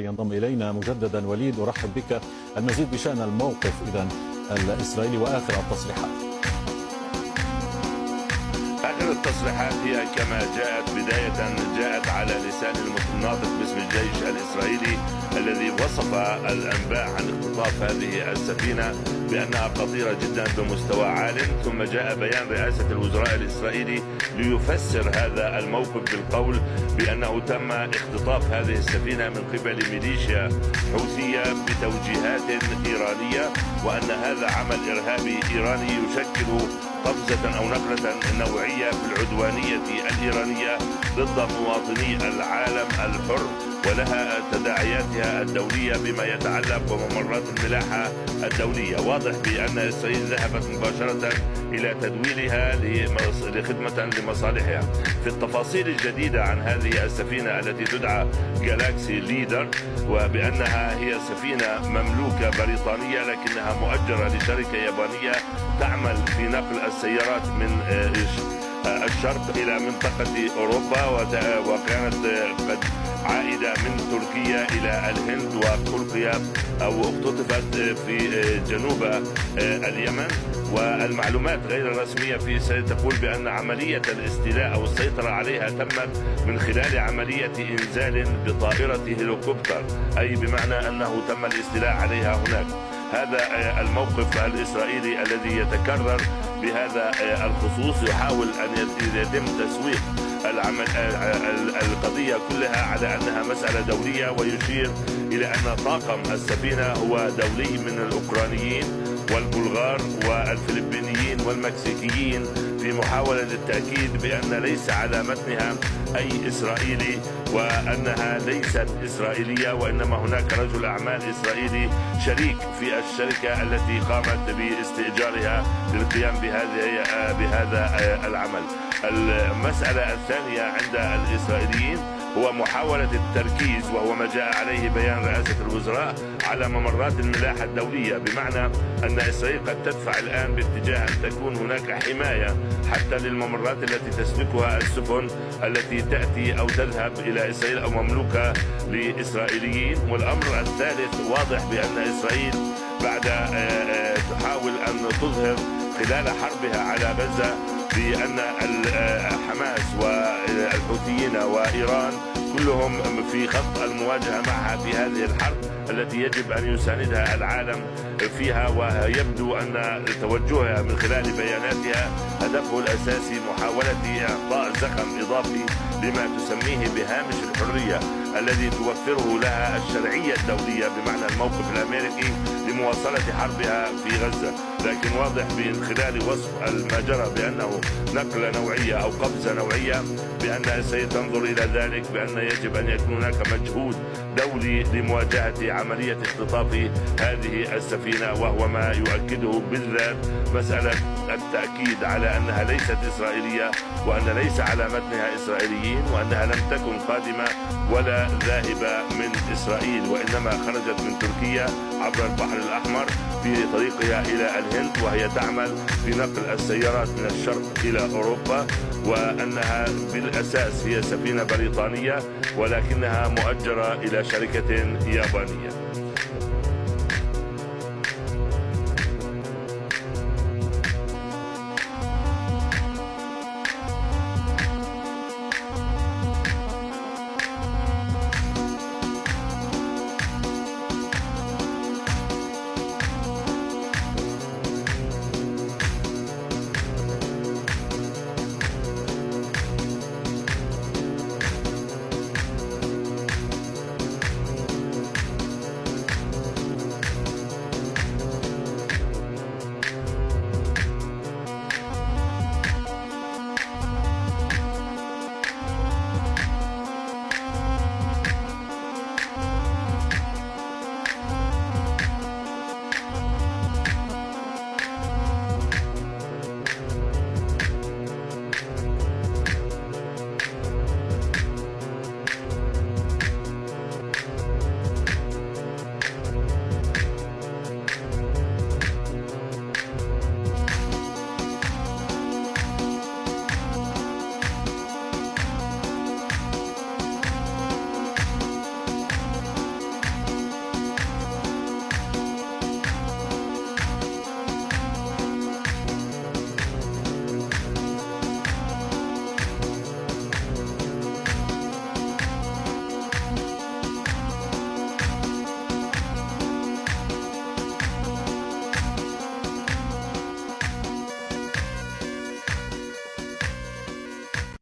ينضم إلينا مجددا وليد، أرحب بك. المزيد بشأن الموقف إذن الإسرائيلي وآخر التصريحات. آخر التصريحات هي كما جاءت بداية، جاءت على لسان الناطق باسم الجيش الإسرائيلي الذي وصف الأنباء عن اختطاف هذه السفينة بأنها خطيرة جدا بمستوى عال، ثم جاء بيان رئاسة الوزراء الإسرائيلي ليفسر هذا الموقف بالقول بأنه تم اختطاف هذه السفينة من قبل ميليشيا حوثية بتوجيهات إيرانية، وأن هذا عمل إرهابي إيراني يشكل قفزة أو نقلة نوعية في العدوانية الإيرانية ضد مواطني العالم الحر ولها تداعياتها الدولية بما يتعلق بممرات الملاحة الدولية. واضح بأن إسرائيل ذهبت مباشرة إلى تدويلها لخدمة لمصالحها. في التفاصيل الجديدة عن هذه السفينة التي تدعى جالاكسي ليدر، وبأنها هي سفينة مملوكة بريطانية لكنها مؤجرة لشركة يابانية تعمل في نقل السيارات من الشرق إلى منطقة أوروبا، وكانت قد عائدة من تركيا إلى الهند وألقيت أو اختطفت في جنوب اليمن. والمعلومات غير الرسمية في إسرائيل تقول بأن عملية الاستيلاء أو السيطرة عليها تمت من خلال عملية إنزال بطائرة هليكوبتر، أي بمعنى أنه تم الاستيلاء عليها هناك. هذا الموقف الإسرائيلي الذي يتكرر بهذا الخصوص، يحاول أن يتم تسويق القضية كلها على أنها مسألة دولية، ويشير إلى أن طاقم السفينة هو دولي من الأوكرانيين والبلغار والفلبينيين والمكسيكيين، في محاولة للتأكيد بأن ليس على متنها أي إسرائيلي وأنها ليست إسرائيلية، وإنما هناك رجل أعمال إسرائيلي شريك في الشركة التي قامت باستئجارها للقيام بهذا العمل. المسألة الثانية عند الإسرائيليين هو محاولة التركيز، وهو ما جاء عليه بيان رئاسة الوزراء، على ممرات الملاحة الدولية، بمعنى أن إسرائيل قد تدفع الآن باتجاه أن تكون هناك حماية حتى للممرات التي تسلكها السفن التي تأتي أو تذهب إلى إسرائيل أو مملوكة لإسرائيليين. والأمر الثالث، واضح بأن إسرائيل بعد تحاول أن تظهر خلال حربها على غزة بأن حماس والحوثيين وإيران كلهم في خط المواجهة معها في هذه الحرب التي يجب أن يساندها العالم فيها. ويبدو أن توجهها من خلال بياناتها هدفه الأساسي محاولة إعطاء زخم إضافي لما تسميه بهامش الحرية الذي توفره لها الشرعية الدولية، بمعنى الموقف الأمريكي لمواصلة حربها في غزة. لكن واضح من خلال وصف ما جرى بأنه نقلة نوعية أو قفزة نوعية، بأنها ستنظر إلى ذلك بأن يجب أن يكون هناك مجهود دولي لمواجهة عملية اختطاف هذه السفينة، وهو ما يؤكده بالذات مسألة التأكيد على أنها ليست إسرائيلية، وأن ليس على متنها إسرائيليين، وأنها لم تكن قادمة ولا ذاهبة من إسرائيل، وإنما خرجت من تركيا عبر البحر الأحمر في طريقها إلى الهند، وهي تعمل في نقل السيارات من الشرق إلى أوروبا، وأنها بالأساس هي سفينة بريطانية ولكنها مؤجرة إلى شركة يابانية.